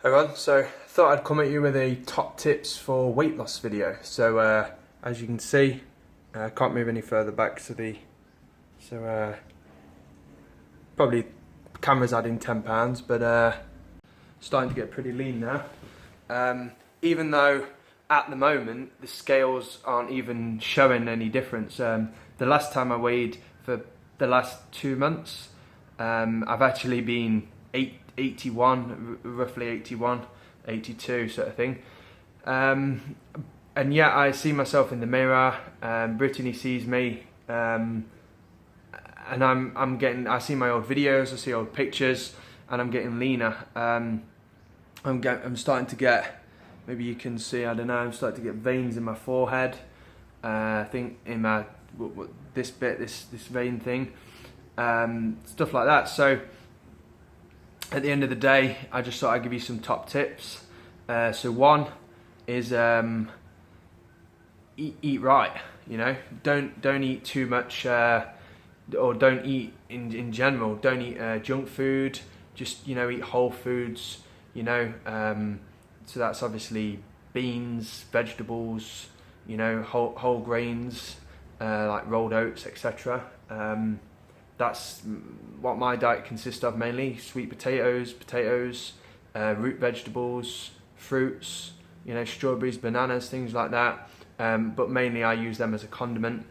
Everyone, so thought I'd come at you with a top tips for weight loss video. So as you can see, I can't move any further back to the, probably camera's adding 10 pounds, but starting to get pretty lean now. Even though at the moment the scales aren't even showing any difference. The last time I weighed for the last 2 months, I've actually been 81, roughly 81, 82 sort of thing. And yeah, I see myself in the mirror, Brittany sees me, and I see my old videos, I see old pictures, and I'm getting leaner. I'm starting to get, maybe you can see, I don't know, I'm starting to get veins in my forehead. I think in my, this bit, this vein thing, stuff like that. So at the end of the day, I just thought I'd give you some top tips. So one is eat right. You know, don't eat too much, or don't eat in general. Don't eat junk food. Just, you know, eat whole foods. You know, so that's obviously beans, vegetables. You know, whole grains like rolled oats, etc. That's what my diet consists of mainly: sweet potatoes, root vegetables, fruits, you know, strawberries, bananas, things like that. But mainly I use them as a condiment.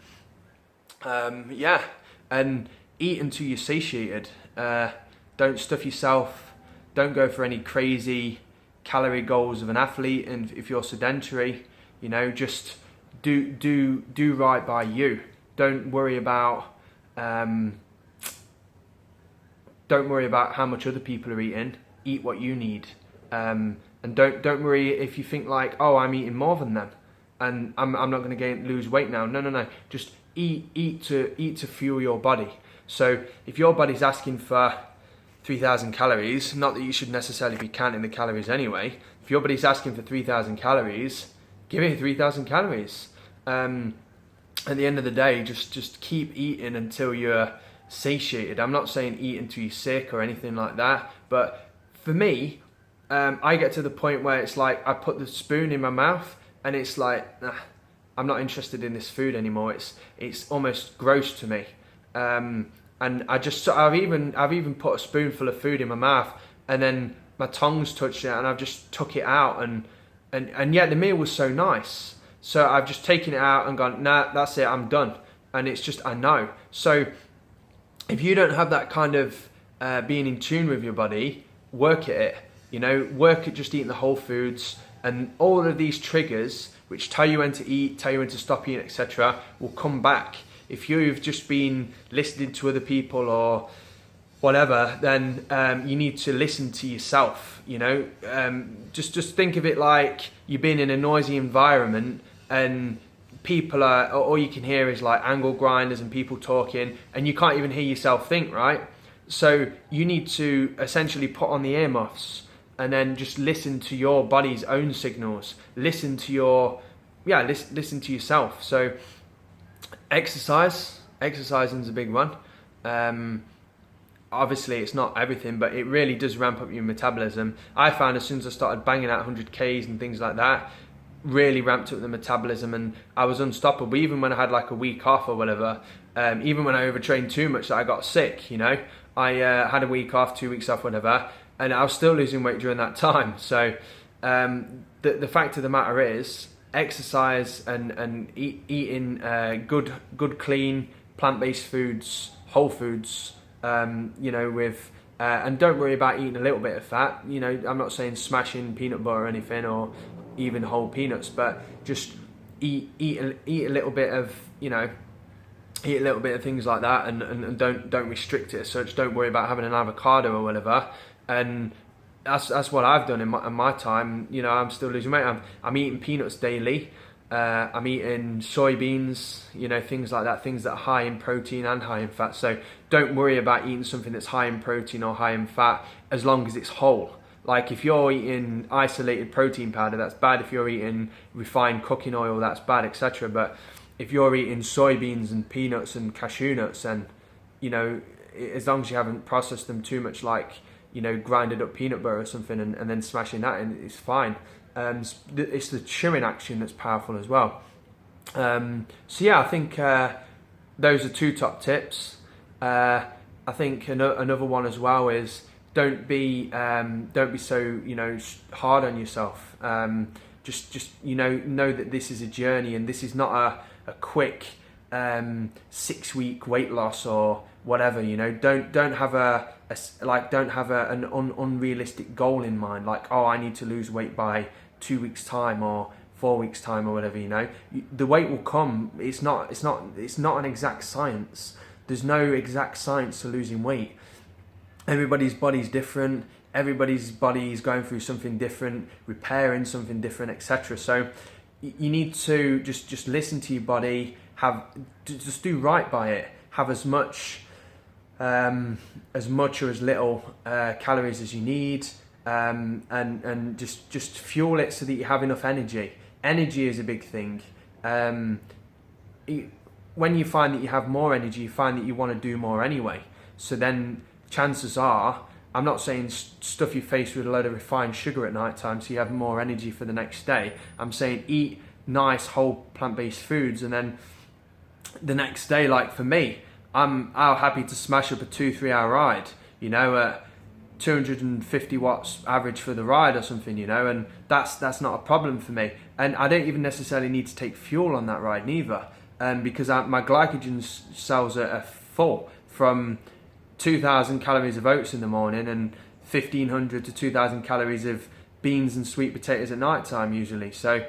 Yeah, and eat until you're satiated. Don't stuff yourself. Don't go for any crazy calorie goals of an athlete. And if you're sedentary, you know, just do right by you. Don't worry about how much other people are eating. Eat what you need, and don't worry if you think like, oh, I'm eating more than them, and I'm not going to lose weight now. No. Just eat to fuel your body. So if your body's asking for 3,000 calories, not that you should necessarily be counting the calories anyway. If your body's asking for 3,000 calories, give it 3,000 calories. At the end of the day, just keep eating until you're satiated. I'm not saying eat until you're sick or anything like that, but for me, I get to the point where it's like I put the spoon in my mouth and it's like, nah, I'm not interested in this food anymore. It's almost gross to me, and I've even put a spoonful of food in my mouth and then my tongue's touched it and I've just took it out, and yet the meal was so nice, so I've just taken it out and gone, nah, that's it, I'm done. And it's just, I know. So if you don't have that kind of being in tune with your body, work at it. You know, work at just eating the whole foods, and all of these triggers which tell you when to eat, tell you when to stop eating, etc., will come back. If you've just been listening to other people or whatever, then you need to listen to yourself. You know, just think of it like you've been in a noisy environment and people are, all you can hear is like angle grinders and people talking, and you can't even hear yourself think, right? So you need to essentially put on the earmuffs and then just listen to your body's own signals. Listen to listen to yourself. So exercising is a big one. Obviously it's not everything, but it really does ramp up your metabolism. I found as soon as I started banging out 100Ks and things like that, really ramped up the metabolism, and I was unstoppable. Even when I had like a week off or whatever, even when I overtrained too much that I got sick, you know, I had a week off, 2 weeks off, whatever, and I was still losing weight during that time. So the fact of the matter is, exercise and eating good clean plant-based foods, whole foods, you know, with and don't worry about eating a little bit of fat. You know, I'm not saying smashing peanut butter or anything, or even whole peanuts, but just eat a little bit of, you know, eat a little bit of things like that, and don't restrict it as such. Don't worry about having an avocado or whatever. And that's what I've done in my time. You know, I'm still losing weight. I'm eating peanuts daily. I'm eating soybeans, you know, things like that, things that are high in protein and high in fat. So don't worry about eating something that's high in protein or high in fat, as long as it's whole. Like if you're eating isolated protein powder, that's bad. If you're eating refined cooking oil, that's bad, etc. But if you're eating soybeans and peanuts and cashew nuts, and, you know, as long as you haven't processed them too much, like, you know, grinded up peanut butter or something and then smashing that in, it's fine. It's the chewing action that's powerful as well. So yeah, I think those are 2 top tips. I think another one as well is don't be so, you know, hard on yourself. Just you know that this is a journey, and this is not a quick 6-week weight loss or whatever. You know, don't have an unrealistic goal in mind, like, oh, I need to lose weight by 2 weeks time or 4 weeks time or whatever. You know, the weight will come. It's not an exact science. There's no exact science to losing weight. Everybody's body's different. Everybody's body is going through something different, repairing something different, etc. So you need to just listen to your body. Just do right by it. Have as much or as little calories as you need, and just fuel it so that you have enough energy. Energy is a big thing. When you find that you have more energy, you find that you want to do more anyway. So then chances are, I'm not saying stuff your face with a load of refined sugar at night time so you have more energy for the next day. I'm saying eat nice whole plant-based foods, and then the next day, like for me, I'm happy to smash up a 2-3 hour ride, you know, at 250 watts average for the ride or something, you know, and that's not a problem for me. And I don't even necessarily need to take fuel on that ride neither, because my glycogen cells are full from 2,000 calories of oats in the morning and 1,500 to 2,000 calories of beans and sweet potatoes at night time usually. So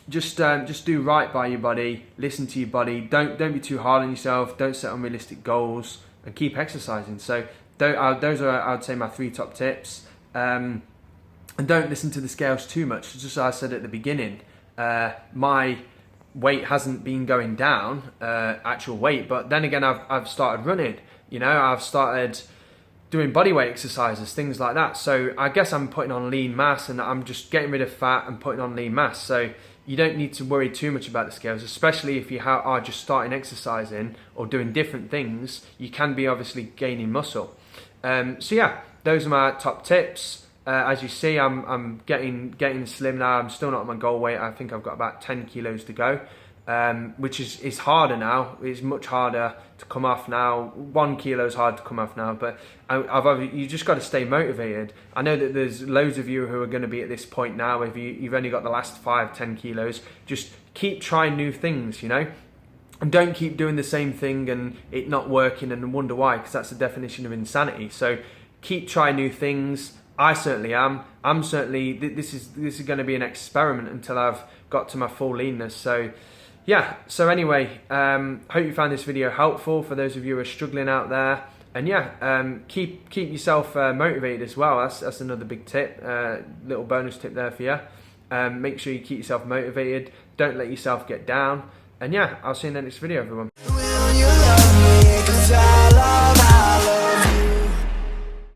just do right by your body, listen to your body, don't be too hard on yourself, don't set unrealistic goals, and keep exercising. So those are, I would say, my 3 top tips. And don't listen to the scales too much. Just as I said at the beginning, my weight hasn't been going down, actual weight, but then again I've started running, you know, I've started doing bodyweight exercises, things like that. So I guess I'm putting on lean mass, and I'm just getting rid of fat and putting on lean mass. So you don't need to worry too much about the scales, especially if you are just starting exercising or doing different things. You can be obviously gaining muscle. So yeah, those are my top tips. As you see, I'm getting slim now. I'm still not at my goal weight. I think I've got about 10 kilos to go, which is harder now. It's much harder to come off now. 1 kilo is hard to come off now, but you just got to stay motivated. I know that there's loads of you who are going to be at this point now. If you've only got the last 5-10 kilos, just keep trying new things, you know. And don't keep doing the same thing and it not working and wonder why, because that's the definition of insanity. So keep trying new things. I certainly am. I'm certainly, this is going to be an experiment until I've got to my full leanness. So yeah, so anyway, hope you found this video helpful for those of you who are struggling out there. And yeah, keep yourself motivated as well. That's another big tip, little bonus tip there for you. Make sure you keep yourself motivated. Don't let yourself get down. And yeah, I'll see you in the next video, everyone.